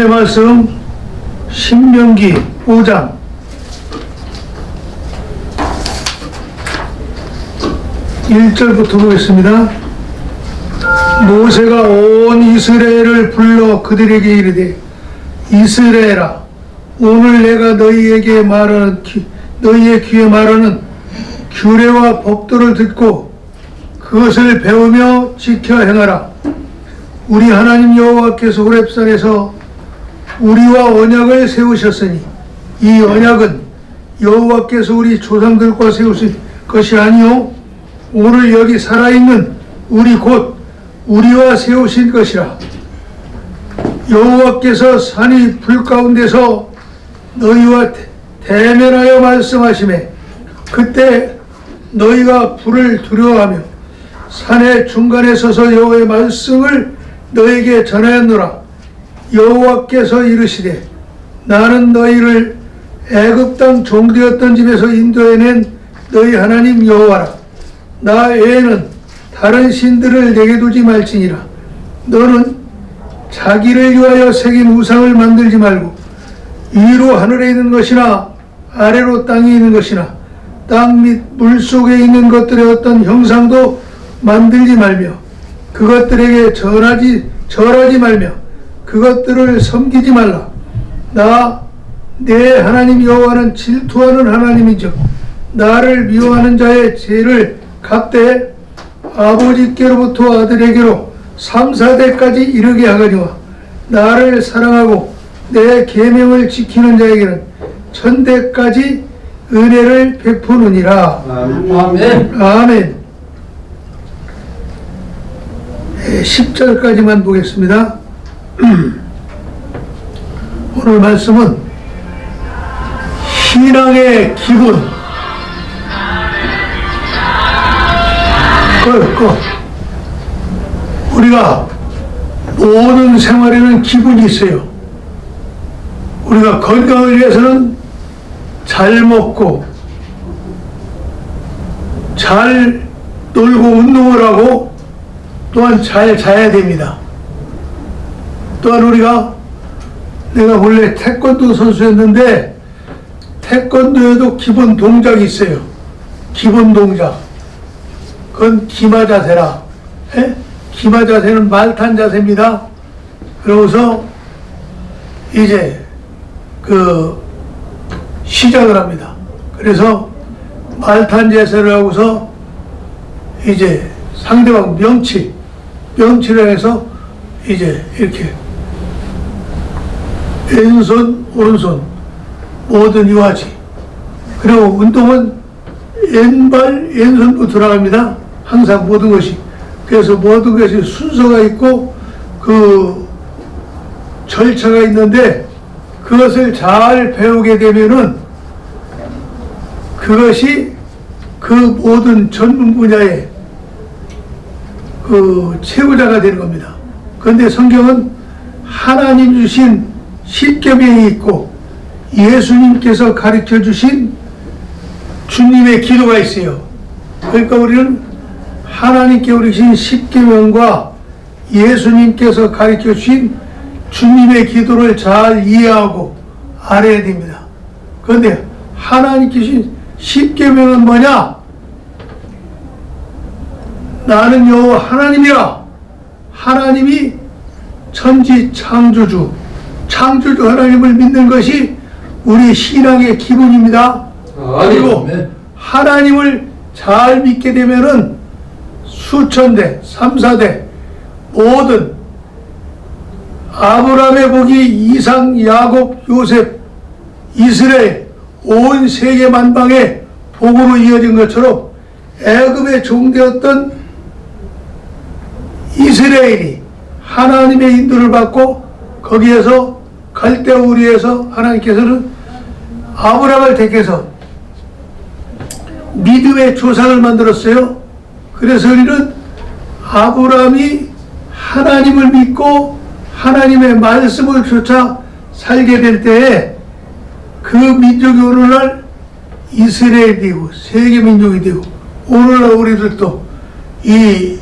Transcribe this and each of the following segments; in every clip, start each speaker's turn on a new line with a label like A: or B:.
A: 하나님의 말씀 신명기 5장 1절부터 보겠습니다. 모세가 온 이스라엘을 불러 그들에게 이르되 이스라엘아, 오늘 내가 너희의 귀에 말하는 규례와 법도를 듣고 그것을 배우며 지켜 행하라. 우리 하나님 여호와께서 호렙산에서 우리와 언약을 세우셨으니 이 언약은 여호와께서 우리 조상들과 세우신 것이 아니요 오늘 여기 살아있는 우리 곧 우리와 세우신 것이라. 여호와께서 산이 불 가운데서 너희와 대면하여 말씀하시매 그때 너희가 불을 두려워하며 산의 중간에 서서 여호와의 말씀을 너에게 전하였노라. 여호와께서 이르시되 나는 너희를 애굽 땅 종되었던 집에서 인도해낸 너희 하나님 여호와라. 나 외에는 다른 신들을 내게 두지 말지니라. 너는 자기를 위하여 새긴 우상을 만들지 말고 위로 하늘에 있는 것이나 아래로 땅에 있는 것이나 땅 및 물속에 있는 것들의 어떤 형상도 만들지 말며 그것들에게 절하지 말며 그것들을 섬기지 말라. 나 내 하나님 여호와는 질투하는 하나님이죠 나를 미워하는 자의 죄를 갚되 아버지께로부터 아들에게로 3, 4대까지 이르게 하거니와 나를 사랑하고 내 계명을 지키는 자에게는 1000대까지 은혜를 베푸느니라.
B: 아멘.
A: 아멘. 10절까지만 보겠습니다. 오늘 말씀은 신앙의 기본. 우리가 모든 생활에는 기분이 있어요. 우리가 건강을 위해서는 잘 먹고 잘 놀고 운동을 하고 또한 잘 자야 됩니다. 또한 내가 원래 태권도 선수였는데 태권도에도 기본 동작이 있어요. 기본 동작. 그건 기마 자세라. 기마 자세는 말탄 자세입니다. 그러고서 이제 시작을 합니다. 그래서 말탄 자세를 하고서 이제 상대방 명치를 해서 이제 이렇게 왼손 오른손 모든 이와 같이. 그리고 운동은 왼손부터 들어갑니다. 항상 모든 것이. 그래서 모든 것이 순서가 있고 절차가 있는데 그것을 잘 배우게 되면은 그것이 그 모든 전문 분야의 최고자가 되는 겁니다. 그런데 성경은 하나님 주신 십계명이 있고 예수님께서 가르쳐 주신 주님의 기도가 있어요. 그러니까 우리는 하나님께 우리 주신 십계명과 예수님께서 가르쳐 주신 주님의 기도를 잘 이해하고 알아야 됩니다. 그런데 하나님께 주신 십계명은 뭐냐? 나는 여호와 하나님이라. 하나님이 천지 창조주 하나님을 믿는 것이 우리 신앙의 기본입니다. 그리고 하나님을 잘 믿게 되면은 수천 대, 3, 4대 모든 아브라함의 복이 이삭, 야곱, 요셉, 이스라엘 온 세계 만방의 복으로 이어진 것처럼 애굽에 종되었던 이스라엘이 하나님의 인도를 받고 거기에서 갈대아 우리에서 하나님께서는 아브라함을 택해서 믿음의 조상을 만들었어요. 그래서 우리는 아브라함이 하나님을 믿고 하나님의 말씀을 쫓아 살게 될 때에 그 민족이 오늘날 이스라엘이 되고 세계 민족이 되고 오늘날 우리들도 이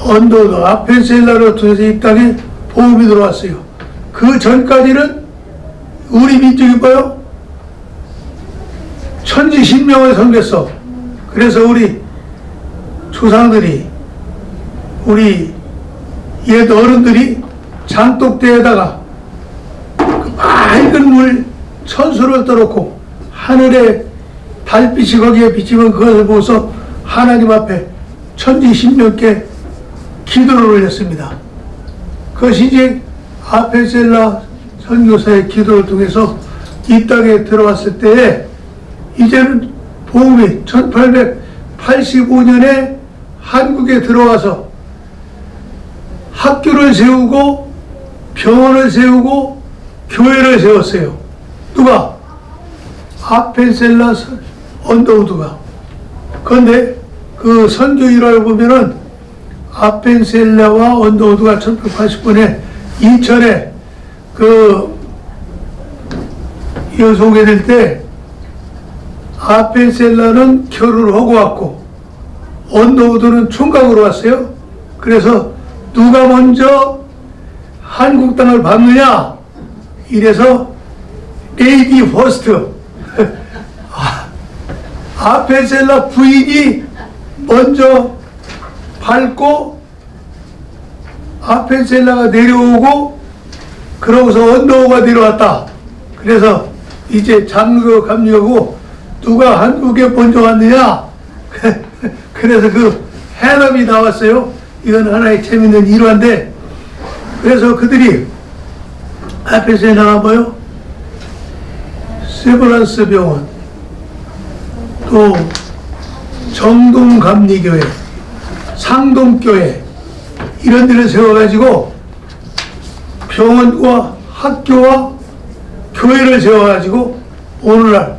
A: 언더도 아펜셀라로 통해서 이 땅에 복음이 들어왔어요. 그 전까지는 우리 민족이 뭐요? 천지신명을 섬겼어. 그래서 우리 조상들이, 우리 옛 어른들이 장독대에다가 그 맑은 물 천수를 떠놓고 하늘에 달빛이 거기에 비치면 그것을 보고서 하나님 앞에 천지신명께 기도를 올렸습니다. 그것이 이제 아펜셀라 선교사의 기도를 통해서 이 땅에 들어왔을 때에 이제는 복음이 1885년에 한국에 들어와서 학교를 세우고 병원을 세우고 교회를 세웠어요. 누가? 아펜셀라 언더우드가. 그런데 그 선교 일화를 보면은 아펜셀라와 언더우드가 1889년에 인천에 소개될 때 아펜셀라는 결혼을 하고 왔고 언더우드는 총각으로 왔어요. 그래서 누가 먼저 한국 땅을 받느냐? 이래서 레이디 퍼스트 아펜셀라 부인이 먼저 밟고 아펜셀라가 내려오고 그러고서 언더우드가 내려왔다. 그래서 이제 장로 감리하고 누가 한국에 먼저 왔느냐? 그래서 그 해답이 나왔어요. 이건 하나의 재밌는 일화인데, 그래서 그들이 아펜셀라가 뭐요? 세브란스 병원, 또 정동감리교회, 상동교회 이런 데를 세워가지고 병원과 학교와 교회를 세워가지고 오늘날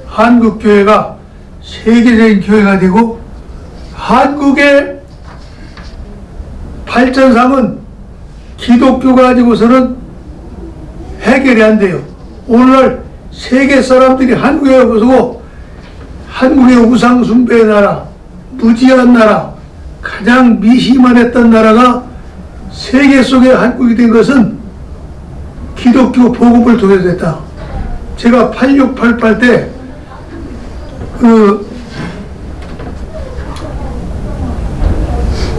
A: 한국교회가 세계적인 교회가 되고 한국의 발전상은 기독교 가지고서는 해결이 안 돼요. 오늘날 세계 사람들이 한국에 보고 한국의 우상숭배의 나라, 무지한 나라, 가장 미시만 했던 나라가 세계 속에 한국이 된 것은 기독교 복음을 통해서 됐다. 제가 8688 때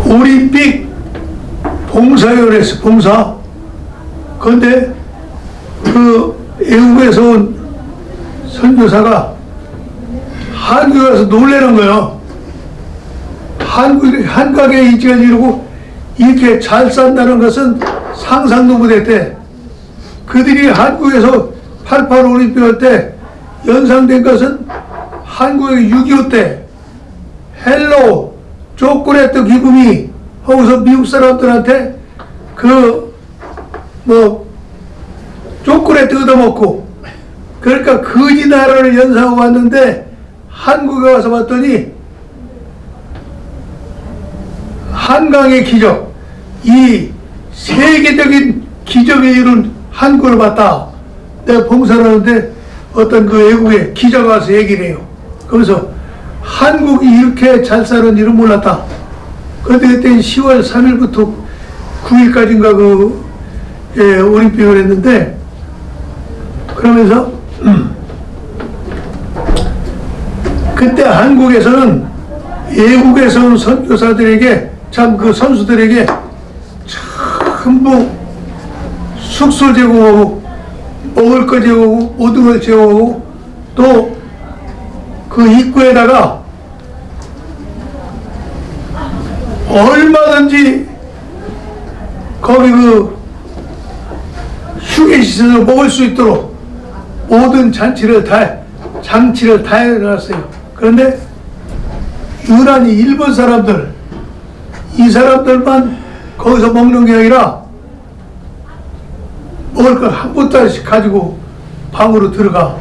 A: 올림픽 봉사위원회에서 봉사. 그런데 외국에서 온 선교사가 한국에 와서 놀라는 거예요. 한국에 이직을 이루고 이렇게 잘 산다는 것은 상상도 못했대. 그들이 한국에서 88 올림픽 할 때 연상된 것은 한국의 6.25 때 헬로 초콜릿 기금이 거기서 미국 사람들한테 초콜릿 얻어먹고 그러니까 거지 나라를 연상하고 왔는데 한국에 와서 봤더니 한강의 기적, 이 세계적인 기적에 이룬 한국을 봤다. 내가 봉사를 하는데 어떤 그 외국에 기자가 와서 얘기를 해요. 그래서 한국이 이렇게 잘 사는 일은 몰랐다. 그런데 그때 10월 3일부터 9일까지인가 올림픽을 했는데, 그러면서 그때 한국에서는 외국에서 온 선교사들에게 참 그 선수들에게 전부 숙소 제공하고 먹을 거 제공하고 모든 걸 제공하고 또 그 입구에다가 얼마든지 거기 휴게시설을 먹을 수 있도록 모든 장치를 다 해놨어요. 그런데 유난히 일본 사람들, 이 사람들만 거기서 먹는 게 아니라 먹을 걸 한 보따리씩 가지고 방으로 들어가.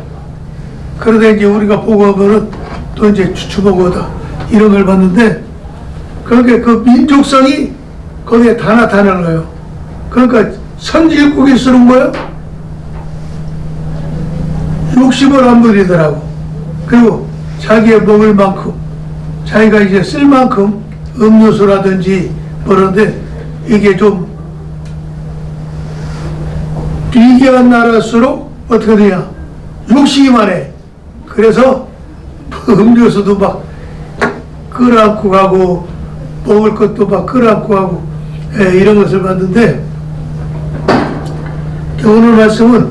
A: 그러다 이제 우리가 보고 하면은 또 이제 추추먹어다 이런 걸 봤는데, 그러니까 그 민족성이 거기에 다 나타나는 거예요. 그러니까 선진국이 쓰는 거예요. 욕심을 안 부리더라고. 그리고 자기의 먹을 만큼, 자기가 이제 쓸 만큼 음료수라든지 그런데 이게 좀 비교한 나라일수록 어떻게 되냐? 욕심이 많아. 그래서 음료수도 막 끌어안고 가고 먹을 것도 막 끌어안고 가고 이런 것을 봤는데, 오늘 말씀은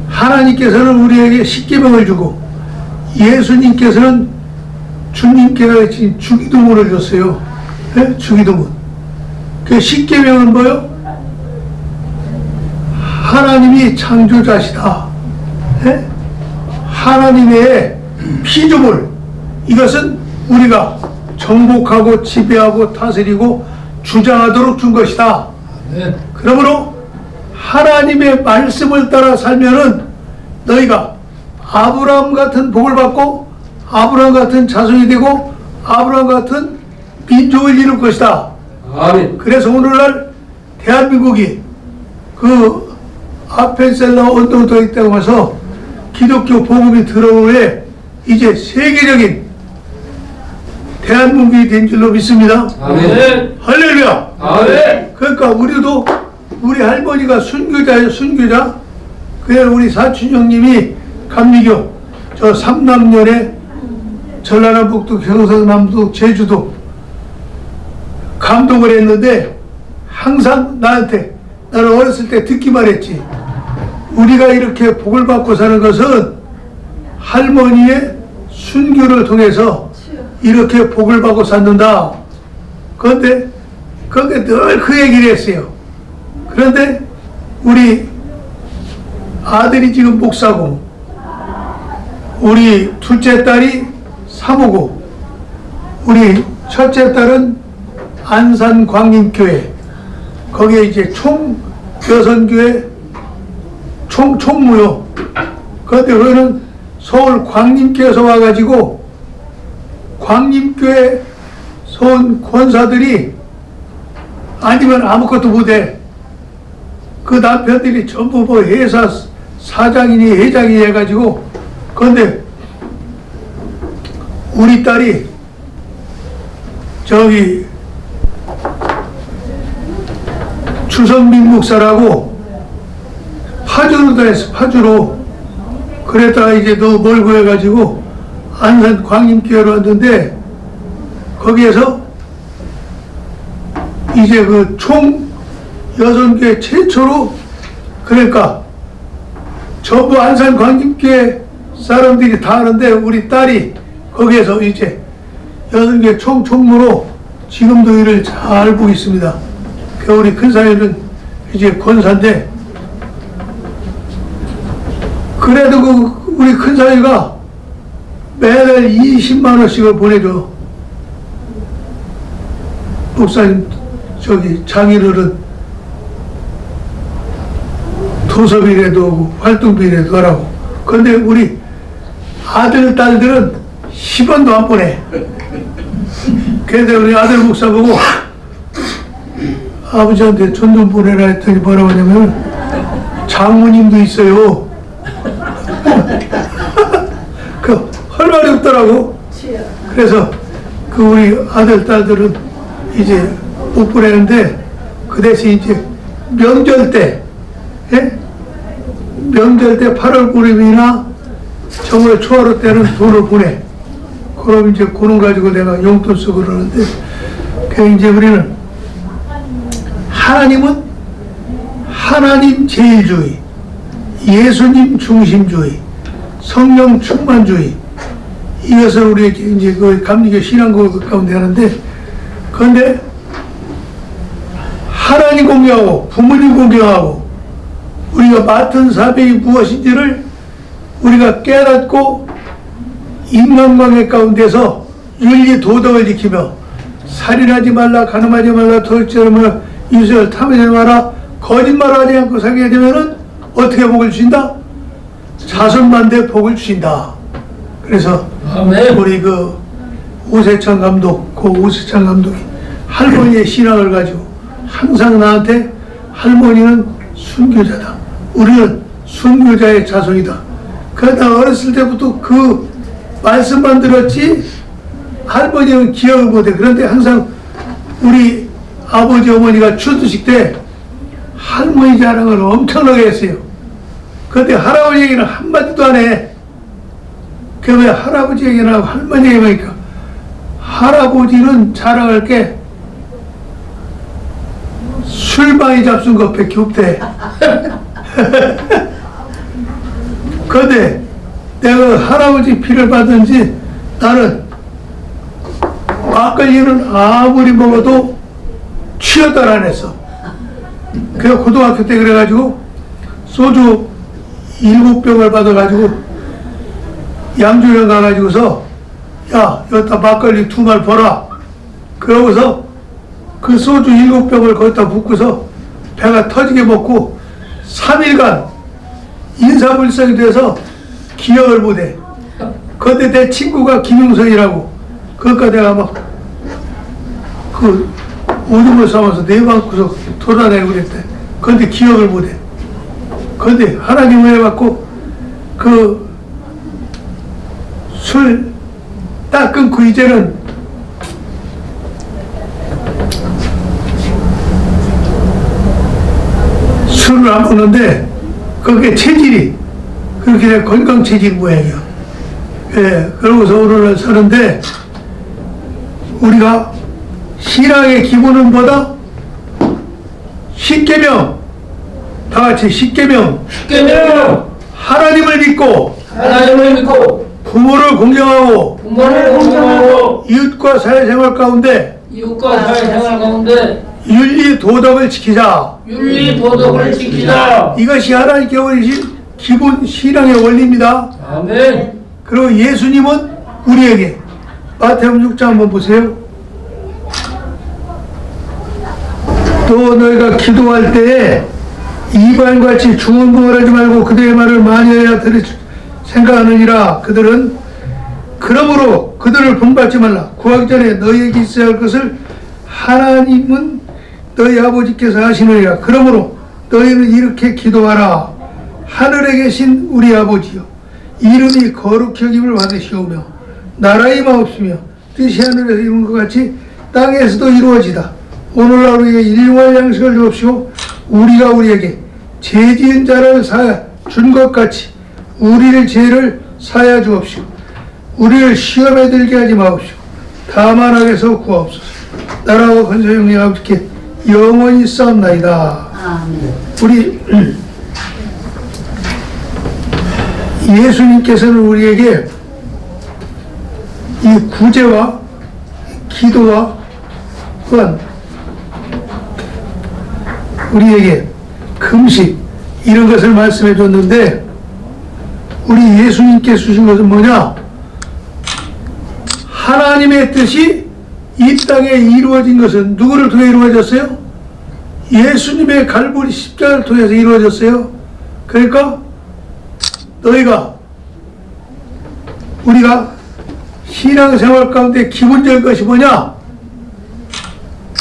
A: 하나님께서는 우리에게 십계명을 주고 예수님께서는 주님께서 지금 주기도문을 줬어요. 네? 주기도문. 그 십계명은 뭐요? 하나님이 창조자시다. 네? 하나님의 피조물, 이것은 우리가 정복하고 지배하고 다스리고 주장하도록 준 것이다. 네. 그러므로 하나님의 말씀을 따라 살면은 너희가 아브라함 같은 복을 받고 아브라함 같은 자손이 되고 아브라함 같은 민족을 이룰 것이다. 아멘. 그래서 오늘날 대한민국이 그 아펜셀러 운동도 있다고 해서 기독교 복음이 들어오에 이제 세계적인 대한민국이 된 줄로 믿습니다. 아멘. 할렐루야. 아멘. 그러니까 우리도 우리 할머니가 순교자예요. 순교자. 그래 우리 사촌 형님이 감리교 저 삼남년에 전라남북도 경상남도 제주도 감독을 했는데 항상 나한테, 나는 어렸을 때 듣기만 했지, 우리가 이렇게 복을 받고 사는 것은 할머니의 순교를 통해서 이렇게 복을 받고 샀는다. 그런데 늘 그 얘기를 했어요. 그런데 우리 아들이 지금 목사고 우리 둘째 딸이 사모고 우리 첫째 딸은 안산 광림교회, 거기에 이제 여선교회 총무요. 그런데 그거는 서울 광림교회에서 와가지고 광림교회 서원 권사들이 아니면 아무것도 못해. 그 남편들이 전부 뭐 회사 사장이니 회장이 해가지고. 그런데 우리 딸이 저기 주성민 목사라고 파주로 다녔어. 파주로. 그랬다가 이제 너 멀고 해가지고 안산 광림교회로 왔는데, 거기에서 이제 그 여선교회 최초로, 그러니까 전부 안산 광림교회 사람들이 다 아는데 우리 딸이 거기에서 이제 여선교회 총무로 지금도 일을 잘 보고 있습니다. 그 우리 큰사위는 이제 권사인데, 그래도 그 우리 큰사위가 매달 20만 원씩을 보내줘. 목사님 저기 장인어른 도서비라도 하고 활동비라도 하라고. 그런데 우리 아들 딸들은 10원도 안 보내. 그래서 우리 아들 목사 보고 아버지한테 돈 좀 보내라 했더니 뭐라고 하냐면 장모님도 있어요. 그 할 말이 없더라고. 그래서 그 우리 아들 딸들은 이제 못 보내는데, 그 대신 이제 명절 때, 예? 명절 때 8월 9일이나 정월 초하루 때는 돈을 보내. 그럼 이제 그놈 가지고 내가 용돈 쓰고 그러는데, 그 이제 우리는 하나님은 하나님 제일주의, 예수님 중심주의, 성령 충만주의, 이것을 우리에게 이제 그 감리교 신앙고 가운데 하는데, 그런데 하나님 공경하고 부모님 공경하고 우리가 맡은 사명이 무엇인지를 우리가 깨닫고 인간관계 가운데서 윤리 도덕을 지키며 살인하지 말라, 간음하지 말라, 도둑질하지 말라, 이웃을 탐하지 마라, 거짓말하지 않고 살게 되면은 어떻게 복을 주신다? 자손만대 복을 주신다. 그래서 아멘. 우리 그 오세찬 감독, 그 오세찬 감독이 할머니의 신앙을 가지고 항상 나한테 할머니는 순교자다, 우리는 순교자의 자손이다. 그러다 어렸을 때부터 그 말씀만 들었지 할머니는 기억을 못해. 그런데 항상 우리 아버지 어머니가 추수식 때 할머니 자랑을 엄청나게 했어요. 그때 할아버지 얘기는 한마디도 안 해. 그 왜 할아버지 얘기나 할머니 얘기니까 할아버지는 자랑할 게 술 많이 잡순 것밖에 없대. 근데 내가 할아버지 피를 받은지 나는 막걸리는 아무리 먹어도 취했다 안 했어. 그래서 고등학교 때 그래가지고 소주 7병을 받아가지고 양주에 가가지고서 야 여기다 막걸리 2말 벌어. 그러고서 그 소주 7병을 거기다 붓고서 배가 터지게 먹고 3일간 인사불성이 돼서 기억을 못해. 그때 내 친구가 김용선이라고 그러니까 내가 막 그 오줌을 싸면서 내 방구석 돌아다니고 그랬대. 그런데 기억을 못해. 그런데 하나님을 해갖고 그 술 딱 끊고 이제는 술을 안 먹는데 그게 체질이 그렇게 건강 체질 모양이야. 예, 그러고서 오늘날 사는데 우리가 신앙의 기본은 뭐다? 십계명. 다 같이 십계명.
B: 십계명.
A: 하나님을 믿고 부모를 공경하고 이웃과 사회생활 가운데 윤리 도덕을 지키자. 이것이 하나님께 원하신 기본 신앙의 원리입니다.
B: 아멘.
A: 그리고 예수님은 우리에게 마태복음 6장 한번 보세요. 또 너희가 기도할 때에 이방인같이 중언부언 하지 말고 그들의 말을 많이 해야 들을 생각하느니라. 그들은 그러므로 그들을 본받지 말라. 구하기 전에 너희에게 있어야 할 것을 하나님은 너희 아버지께서 하시느니라. 그러므로 너희는 이렇게 기도하라. 하늘에 계신 우리 아버지여, 이름이 거룩히 여김을 받으시오며 나라의 마옵시며 뜻이 하늘에서 이룬 것 같이 땅에서도 이루어지다. 오늘날 우리에게 일용할 양식을 주옵시고 우리가 우리에게 죄 지은 자를 사하여 준 것 같이 우리를 죄를 사하여 주옵시고 우리를 시험에 들게 하지 마옵시고 다만 악에서 구하옵소서. 나라와 권세 영광이 아버지께 영원히 싸움나이다.
C: 아멘.
A: 우리 예수님께서는 우리에게 이 구제와 기도와 또한 우리에게 금식 이런 것을 말씀해 줬는데 우리 예수님께 주신 것은 뭐냐? 하나님의 뜻이 이 땅에 이루어진 것은 누구를 통해 이루어졌어요? 예수님의 갈보리 십자가를 통해서 이루어졌어요. 그러니까 우리가 신앙생활 가운데 기본적인 것이 뭐냐?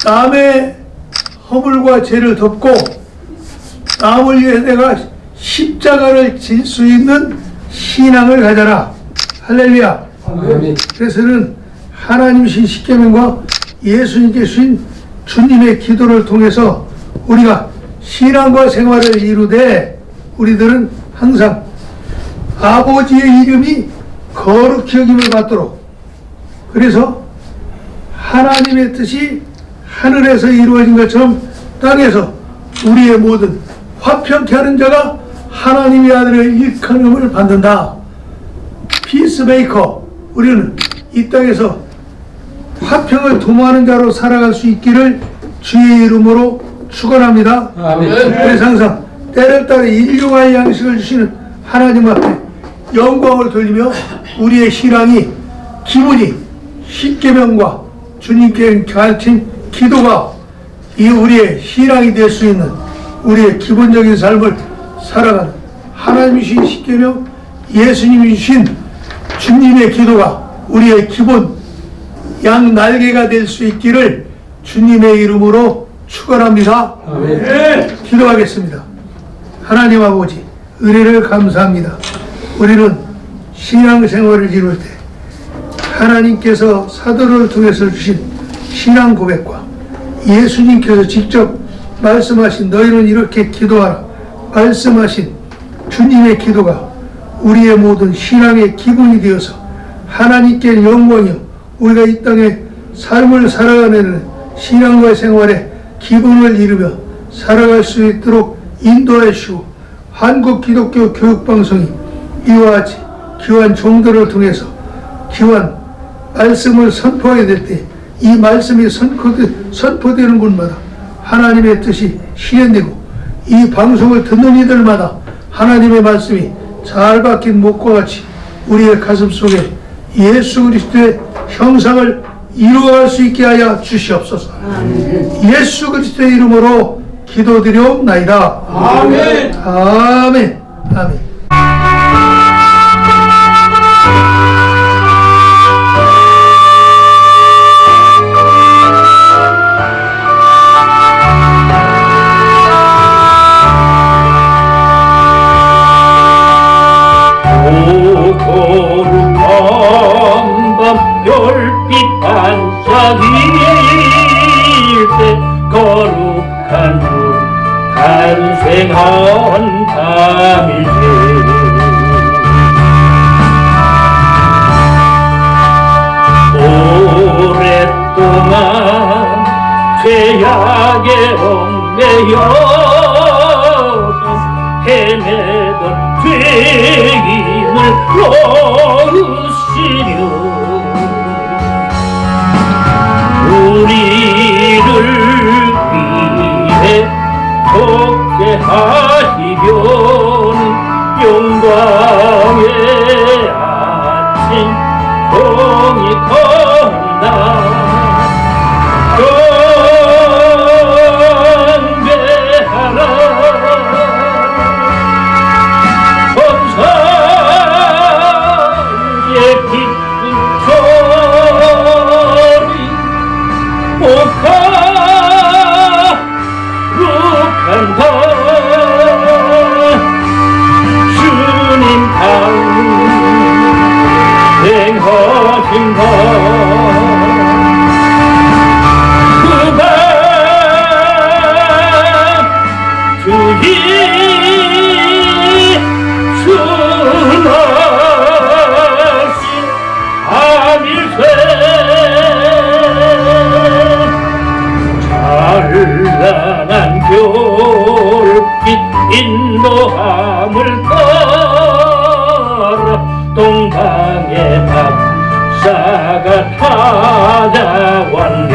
A: 남의 허물과 죄를 덮고 남을 위해 내가 십자가를 질 수 있는 신앙을 가져라. 할렐루야.
B: 아멘.
A: 그래서는 하나님 신 십계명과 예수님께 주신 주님의 기도를 통해서 우리가 신앙과 생활을 이루되 우리들은 항상 아버지의 이름이 거룩히 여김을 받도록, 그래서 하나님의 뜻이 하늘에서 이루어진 것처럼 땅에서 우리의 모든 화평케 하는 자가 하나님의 아들을 일컬음을 받는다. 피스메이커, 우리는 이 땅에서 화평을 도모하는 자로 살아갈 수 있기를 주의 이름으로 축원합니다.
B: 아멘.
A: 그래서 항상 때를 따라 일용할 양식을 주시는 하나님 앞에 영광을 돌리며 우리의 신앙이 기본이 십계명과 주님께 가르친 기도가 이 우리의 신앙이 될 수 있는 우리의 기본적인 삶을 살아가는 하나님이 주신 십계명, 예수님이 주신 주님의 기도가 우리의 기본 양 날개가 될 수 있기를 주님의 이름으로 축원합니다.
B: 아멘.
A: 기도하겠습니다. 하나님 아버지, 은혜를 감사합니다. 우리는 신앙생활을 이룰 때 하나님께서 사도를 통해서 주신 신앙 고백과 예수님께서 직접 말씀하신 너희는 이렇게 기도하라 말씀하신 주님의 기도가 우리의 모든 신앙의 기본이 되어서 하나님께 영광이요 우리가 이 땅에 삶을 살아가는 신앙과 생활의 기본을 이루며 살아갈 수 있도록 인도해 주시고 한국기독교 교육방송이 이와 같이 귀한 종들을 통해서 귀한 말씀을 선포하게 될 때 이 말씀이 선포되는 곳마다 하나님의 뜻이 실현되고 이 방송을 듣는 이들마다 하나님의 말씀이 잘 박힌 목과 같이 우리의 가슴 속에 예수 그리스도의 형상을 이루어갈 수 있게 하여 주시옵소서. 예수 그리스도의 이름으로 기도드리옵나이다.
B: 아멘.
A: 아멘. 아멘.
C: 거룩한 밤 별빛 반짝일 때 거룩한 주 탄생한 밤이지 오랫동안 죄악에 얽매여서 헤매던 죄인을 거두시려 우리를 위해 좋게 하시려는 영광의 아침 종이 건다 찬란한 별빛 인도함을 따라 동방의 박사가 찾아왔네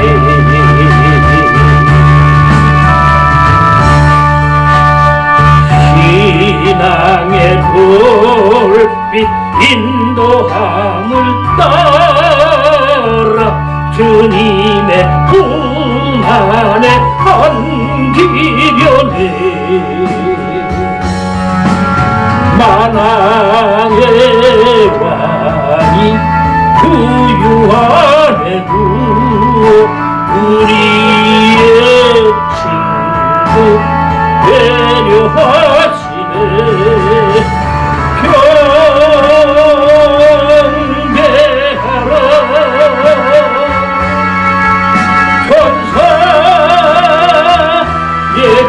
C: 신앙의 별빛 인도함을 따라 주님의 품 안에 안기려네 만왕의 왕이 구유 안에 두어 우리의 친구 배려하시네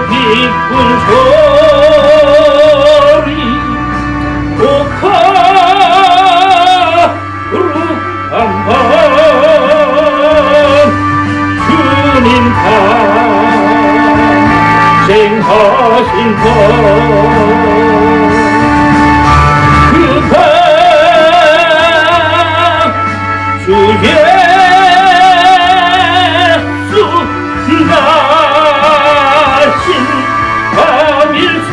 C: 기쁜 소리 거룩한 밤 주님 탄생하신 밤 그 밤 주 예수 밤일세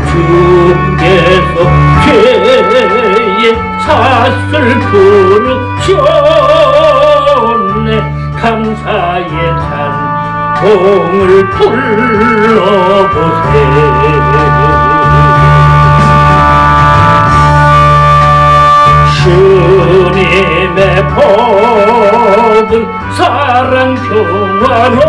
C: 주께서 죄의 삿을 부르셨네 감사의 찬송을 불러보세 주님의 복은 사랑 평화로다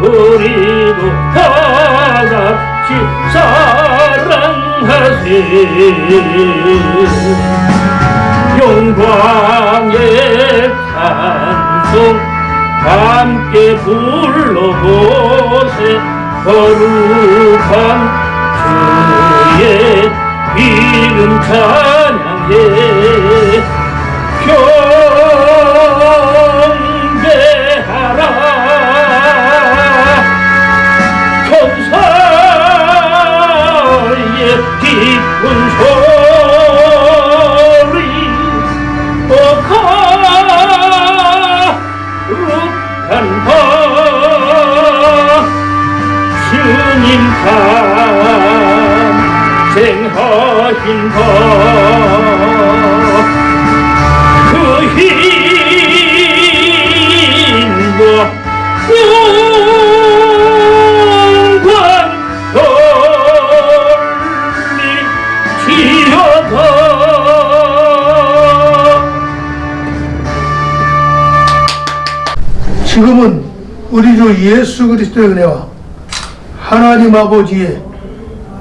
C: 우리도 다같이 사랑하세 영광의 찬송 함께 불러보세 거룩한 주의 이름 찬양해 경배하라 천사의 기쁜 소리 거룩한 바 주님 탄생하신 그 힘과 영광 돌리지어다
A: 지금은 우리 주 예수 그리스도의 은혜와 하나님 아버지의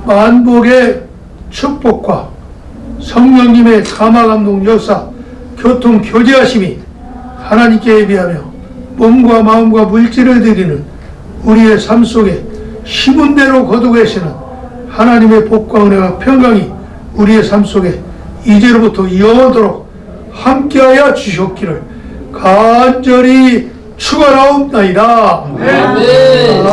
A: 만복의 축복과 성령님의 감화감동 역사 교통 교제하심이 하나님께 예비하며 몸과 마음과 물질을 드리는 우리의 삶 속에 심은 대로 거두고 계시는 하나님의 복과 은혜와 평강이 우리의 삶 속에 이제로부터 영원토록 함께하여 주셨기를 간절히 축원하옵나이다.
B: 아멘.